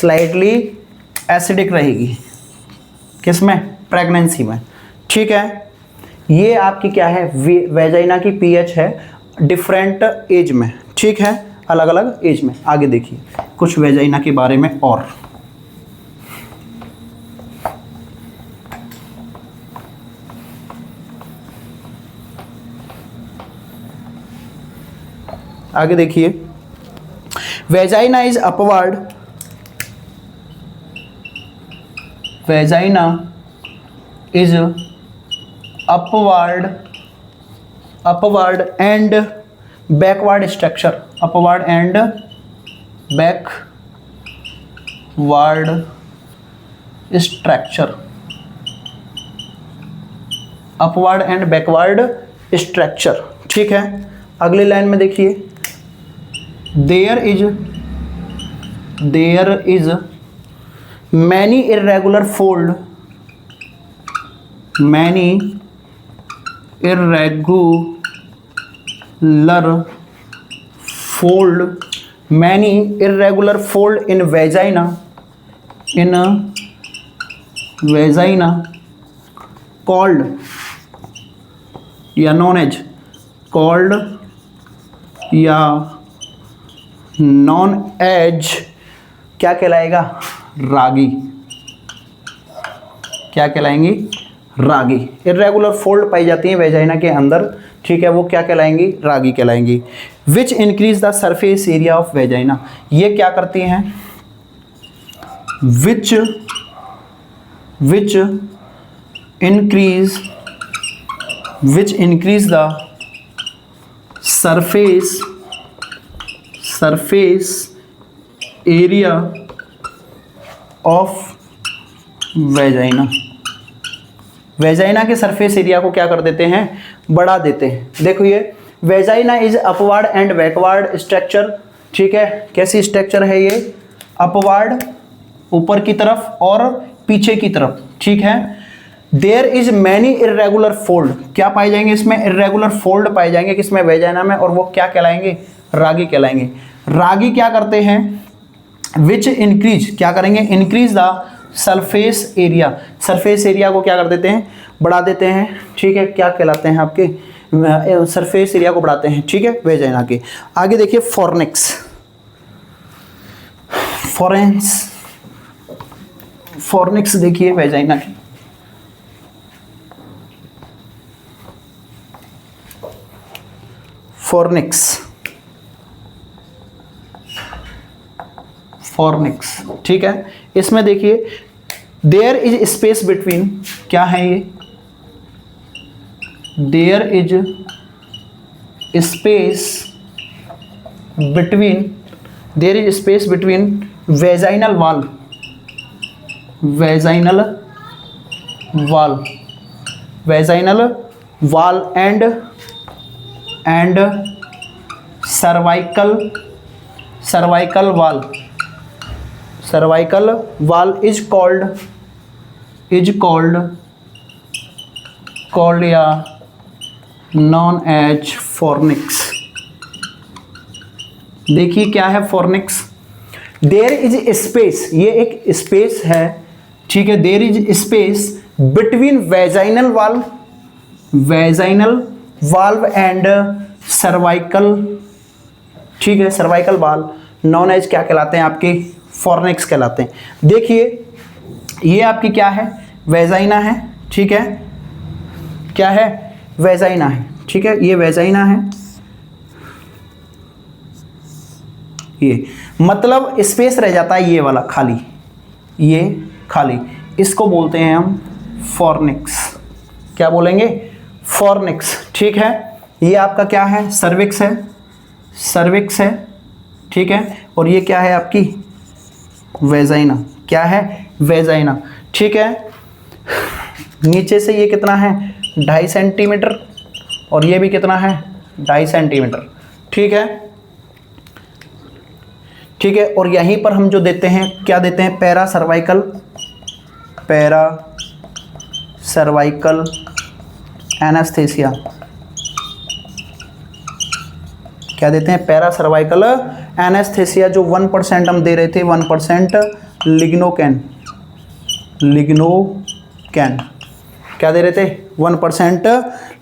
स्लाइटली एसिडिक रहेगी। किसमें? प्रेगनेंसी में। ठीक है, ये आपकी क्या है? वेजाइना की पीएच है डिफरेंट एज में। ठीक है, अलग अलग एज में। आगे देखिए कुछ वेजाइना के बारे में और। आगे देखिए, vagina is upward, vagina is upward and backward structure, upward and backward structure, upward and backward structure. ठीक है, अगली लाइन में देखिए, there is many irregular fold, many irregular fold in vagina called या known as called या known as क्या कहलाएगा? रागी। क्या कहलाएंगी? रागी। इर्रेगुलर फोल्ड पाई जाती हैं वेजाइना के अंदर। ठीक है, वो क्या कहलाएंगी? रागी कहलाएंगी। Which increase the surface area of vagina, ये क्या करती हैं? Which increase the surface area of vagina, vagina के सरफेस एरिया को क्या कर देते हैं, बढ़ा देते हैं। देखो ये vagina is upward and backward structure, ठीक है, कैसी स्ट्रक्चर है ये, अपवर्ड ऊपर की तरफ और पीछे की तरफ, ठीक है। There is many irregular fold, क्या पाए जाएंगे इसमें, इरेगुलर फोल्ड पाए जाएंगे किसमें, वेजाइना में, और वो क्या कहलाएंगे, रागी कहलाएंगे। रागी क्या करते हैं, विच इंक्रीज, क्या करेंगे, increase the surface area, surface area को क्या कर देते हैं, बढ़ा देते हैं, ठीक है, क्या कहलाते हैं आपके, सरफेस एरिया को बढ़ाते हैं, ठीक है, वेजाइना के। आगे देखिए फॉर्निक्स, फॉर्निक्स देखिए वेजाइना की, फॉर्निक्स, ठीक है। इसमें देखिए देयर इज स्पेस बिटवीन, क्या है ये, there is space between, there is space between vaginal wall, vaginal wall and cervical wall is called या known as fornix। देखिए क्या है फॉर्निक्स, देयर इज स्पेस, ये एक स्पेस है, ठीक है, there is space between vaginal valve and cervical, ठीक है, सर्वाइकल वाल्व नॉन एज क्या कहलाते हैं आपके, फॉर्निक्स कहलाते हैं। देखिए ये आपकी क्या है, वेजाइना है, ठीक है, क्या है, वेजाइना है, ठीक है, ये वेजाइना है, ये मतलब स्पेस रह जाता है ये वाला खाली, ये खाली, इसको बोलते हैं हम फॉर्निक्स, क्या बोलेंगे, फॉर्निक्स, ठीक है। ये आपका क्या है, सर्विक्स है, ठीक है, और ये क्या है आपकी वेजाइना, क्या है, वेजाइना, ठीक है। नीचे से ये कितना है, 2.5 सेंटीमीटर, और ये भी कितना है, 2.5 सेंटीमीटर, ठीक है, ठीक है। और यहीं पर हम जो देते हैं, क्या देते हैं, पैरा सर्वाइकल एनेस्थेसिया, क्या देते हैं, पैरा सर्वाइकल एनेस्थेसिया, जो 1% हम दे रहे थे, 1% लिग्नोकैन, क्या दे रहे थे, 1%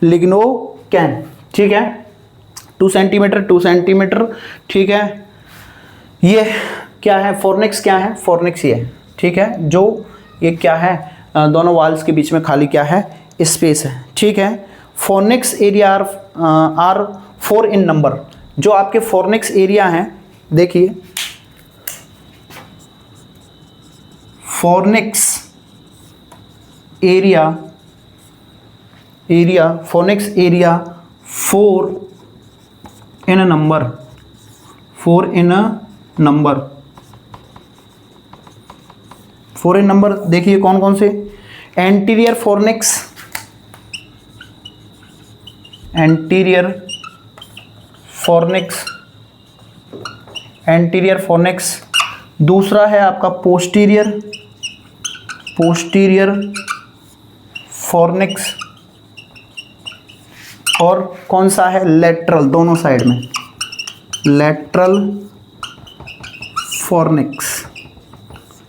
लिग्नोकैन, ठीक है, 2 सेंटीमीटर, ठीक है। ये क्या है, फॉर्निक्स क्या है, फॉर्निक्स ये, ठीक है, जो ये क्या है, दोनों वॉल्स के बीच में खाली क्या है, स्पेस है, ठीक है। Fornix area are 4 in number, जो आपके फॉर्निक्स एरिया हैं, देखिए फॉर्निक्स एरिया 4 इन नंबर, देखिए कौन कौन से, एंटीरियर फॉर्निक्स, दूसरा है आपका पोस्टीरियर फॉर्निक्स, और कौन सा है, लेटरल, दोनों साइड में लेटरल फॉर्निक्स,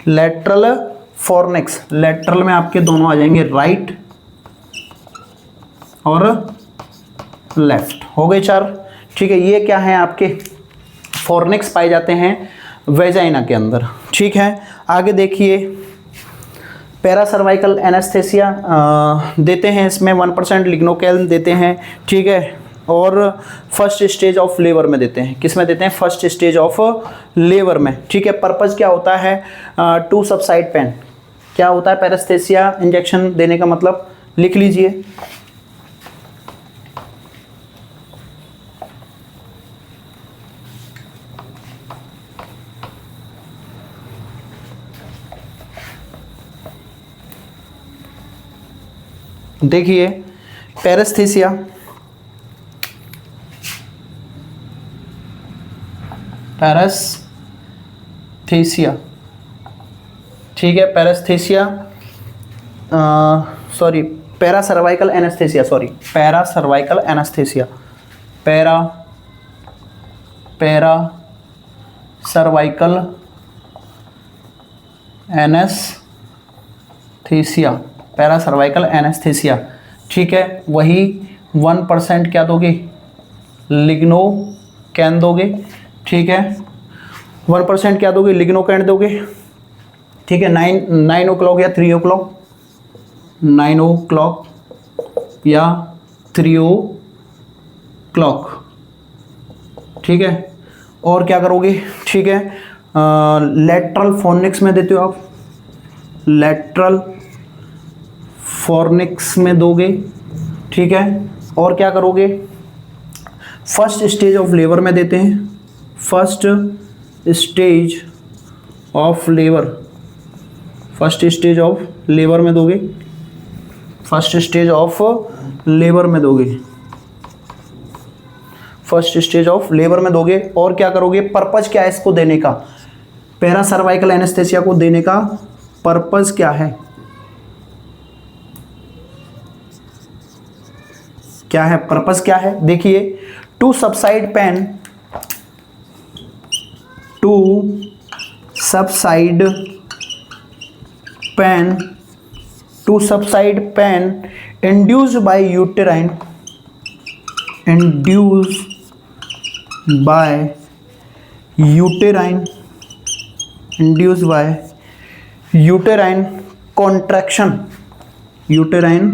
लेटरल में आपके दोनों आ जाएंगे, राइट और लेफ्ट, हो गए 4, ठीक है। ये क्या है आपके फॉर्निक्स पाए जाते हैं वेजाइना के अंदर, ठीक है। आगे देखिए पैरासर्वाइकल एनेस्थेसिया देते हैं, इसमें 1% लिग्नोकैन देते हैं, ठीक है, और फर्स्ट स्टेज ऑफ लेबर में देते हैं, किस में देते हैं, फर्स्ट स्टेज ऑफ लेबर में, ठीक है। पर्पज़ क्या होता है, टू सबसाइड पेन, क्या होता है पैरास्थेसिया इंजेक्शन देने का मतलब, लिख लीजिए, देखिए पैरेस्थीसिया, पैरेस्थीसिया, ठीक है, paraesthesia, sorry para cervical anaesthesia, sorry para cervical anaesthesia, para cervical anaesthesia, para cervical anaesthesia, ठीक है। वही 1% क्या दोगे, लिग्नोकैन दोगे, ठीक है, 1% क्या दोगे, लिग्नोकैन दोगे, ठीक है। 9 o'clock या 3 o'clock, 9 o'clock या 3 o'clock, ठीक है। और क्या करोगे, ठीक है, लेटरल फोनिक्स में देते हो आप, लेटरल फोनिक्स में दोगे, ठीक है। और क्या करोगे, फर्स्ट स्टेज ऑफ लेबर में देते हैं, first stage of labour, first stage of labour में दोगे, फर्स्ट स्टेज ऑफ लेबर में दोगे, फर्स्ट स्टेज ऑफ लेबर में दोगे। और क्या करोगे, पर्पज क्या है इसको देने का, पैरा सर्वाइकल एनेस्थीसिया को देने का पर्पज क्या है, क्या है पर्पज क्या है, देखिए to subside pain, to subside pain, to subside pain induced by uterine, induced by uterine, induced by uterine contraction, uterine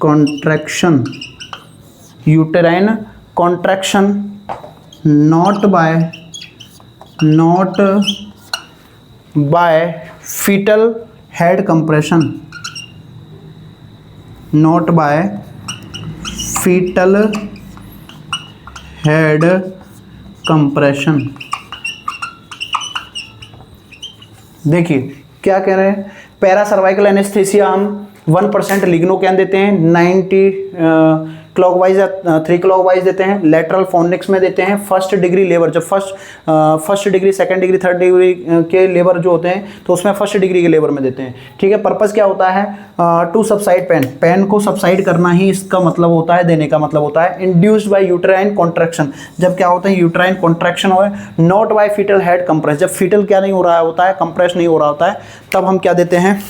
contraction, uterine contraction, not by foetal head compression, not by foetal head compression. देखिए क्या कह रहे हैं, पैरा सर्वाइकल एनेस्थीसिया हम 1% लिग्नोकैन देते हैं, 90 क्लॉकवाइज या 3 क्लॉकवाइज देते हैं, लेटरल फोनिक्स में देते हैं, फर्स्ट डिग्री लेबर, जब first degree, second degree, third degree के लेबर जो होते हैं तो उसमें फर्स्ट डिग्री के लेबर में देते हैं, ठीक है। पर्पस क्या होता है, टू सबसाइड पेन, पेन को सबसाइड करना ही इसका मतलब होता है, देने का मतलब होता है। इंड्यूस्ड बाय यूटेराइन कॉन्ट्रैक्शन, जब क्या होता है यूटेराइन कॉन्ट्रैक्शन हो, not by foetal head compress, जब फीटल क्या नहीं हो रहा होता है, कंप्रेस नहीं हो रहा होता है, तब हम क्या देते हैं,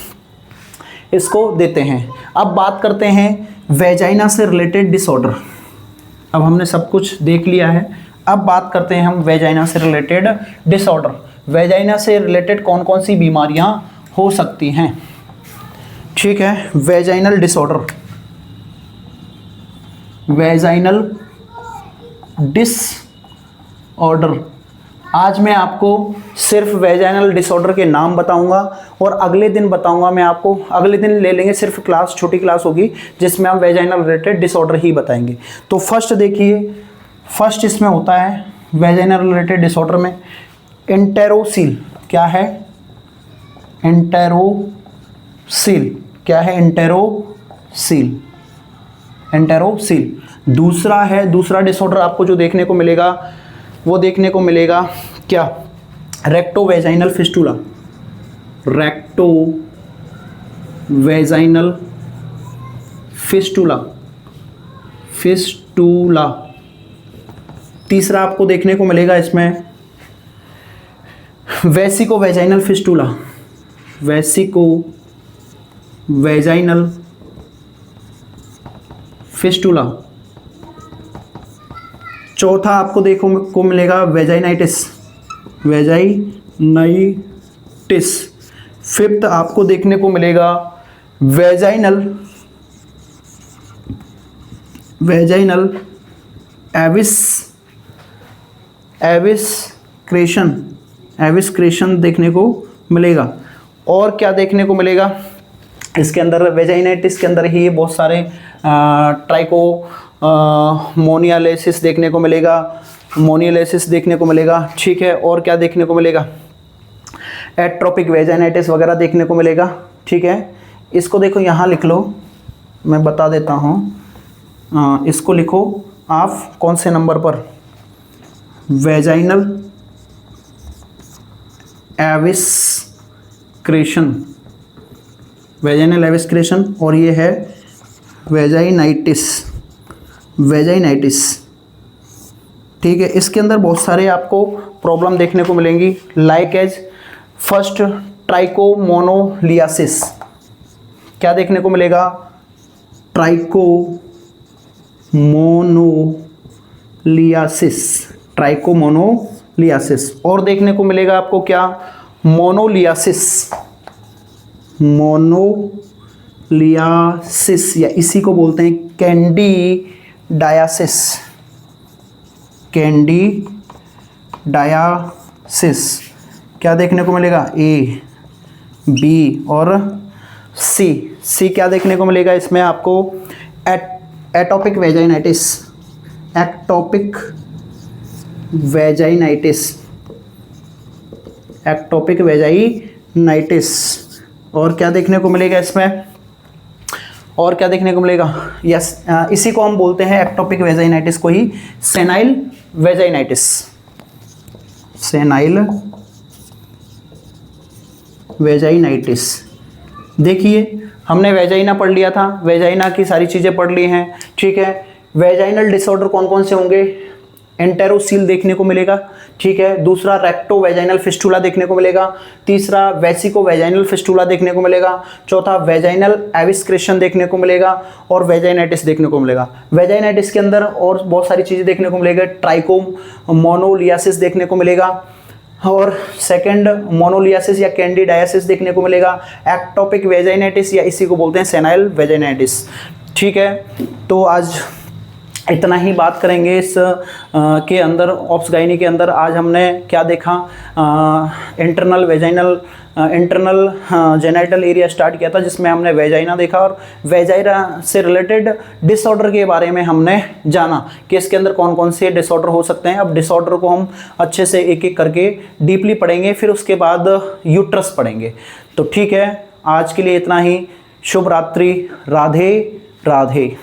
इसको देते हैं। अब बात करते हैं वेजाइना से रिलेटेड डिसऑर्डर, अब हमने सब कुछ देख लिया है, अब बात करते हैं हम वेजाइना से रिलेटेड डिसऑर्डर। वेजाइना से रिलेटेड कौन कौन सी बीमारियां हो सकती हैं, ठीक है। वेजाइनल डिसऑर्डर, वेजाइनल डिसऑर्डर, आज मैं आपको सिर्फ वेजाइनल डिसऑर्डर के नाम बताऊंगा और अगले दिन बताऊंगा मैं आपको, अगले दिन ले लेंगे सिर्फ क्लास, छोटी क्लास होगी जिसमें हम वेजाइनल रिलेटेड डिसऑर्डर ही बताएंगे। तो फर्स्ट देखिए, फर्स्ट इसमें होता है वेजाइनल रिलेटेड डिसऑर्डर में एंटेरोसील, क्या है एंटेरोसील, क्या है एंटेरोसील, एंटेरोसील। दूसरा है, दूसरा डिसऑर्डर आपको जो देखने को मिलेगा वो देखने को मिलेगा क्या, recto vaginal fistula, recto vaginal fistula, fistula. तीसरा आपको देखने को मिलेगा इसमें vesico vaginal fistula, vesico vaginal fistula. चौथा आपको देखो को मिलेगा वेजाइनाइटिस, वेजाइनाइटिस। फिफ्थ आपको देखने को मिलेगा वेजाइनल एविस्क्रेशन देखने को मिलेगा। और क्या देखने को मिलेगा इसके अंदर, वेजाइनाइटिस के अंदर ही बहुत सारे ट्राइको मोनियालिसिस देखने को मिलेगा, मोनियालिसिस देखने को मिलेगा, ठीक है। और क्या देखने को मिलेगा, एट्रोपिक वेजाइनाइटिस वगैरह देखने को मिलेगा, ठीक है। इसको देखो यहाँ लिख लो, मैं बता देता हूँ, इसको लिखो आप कौन से नंबर पर, वेजाइनल एविस्क्रेशन, वेजाइनल एविस्क्रेशन, और ये है वेजाइनाइटिस, वेजाइनाइटिस। ठीक है, इसके अंदर बहुत सारे आपको प्रॉब्लम देखने को मिलेंगी, लाइक एज फर्स्ट ट्राइकोमोनोलियासिस। क्या देखने को मिलेगा, ट्राइकोमोनोलियासिस, ट्राइकोमोनोलियासिस। और देखने को मिलेगा आपको क्या, मोनोलियासिस, मोनोलियासिस, या इसी को बोलते हैं कैंडिडायासिस, कैंडिडायासिस। क्या देखने को मिलेगा, ए, बी और सी। सी क्या देखने को मिलेगा इसमें आपको, atopic vaginitis, ectopic vaginitis, ectopic vaginitis. और क्या देखने को मिलेगा इसमें, और क्या देखने को मिलेगा, यस, इसी को हम बोलते हैं एक्टोपिक वेजाइनाइटिस को ही सेनाइल वेजाइनाइटिस, सेनाइल वेजाइनाइटिस। देखिए हमने वेजाइना पढ़ लिया था, वेजाइना की सारी चीज़ें पढ़ ली हैं। ठीक है, वेजाइनल डिसऑर्डर कौन कौन से होंगे, एंटेरोसील देखने को मिलेगा। ठीक है, दूसरा रेक्टो वेजाइनल फिस्टुला देखने को मिलेगा, तीसरा वेसिको वेजाइनल फिस्टुला देखने को मिलेगा, चौथा वेजाइनल एविस्क्रेशन देखने को मिलेगा, और वेजाइनाइटिस देखने को मिलेगा। वेजाइनाइटिस के अंदर और बहुत सारी चीज़ें देखने को मिलेगा, ट्राइकोमोनोलियासिस देखने को मिलेगा, और सेकंड मोनोलियासिस या कैंडिडायासिस देखने को मिलेगा, एक्टोपिक वेजाइनाइटिस या इसी को बोलते हैं सेनाइल वेजाइनाइटिस। ठीक है, तो आज इतना ही बात करेंगे इस के अंदर, ऑप्स गायनी के अंदर। आज हमने क्या देखा, internal vaginal, internal genital area start किया था, जिसमें हमने वेजाइना देखा, और वेजाइना से रिलेटेड डिसऑर्डर के बारे में हमने जाना कि इसके अंदर कौन कौन से डिसऑर्डर हो सकते हैं। अब डिसऑर्डर को हम अच्छे से एक एक करके डीपली पढ़ेंगे, फिर उसके बाद यूट्रस पढ़ेंगे। तो ठीक है, आज के लिए इतना ही। शुभ रात्रि, राधे राधे।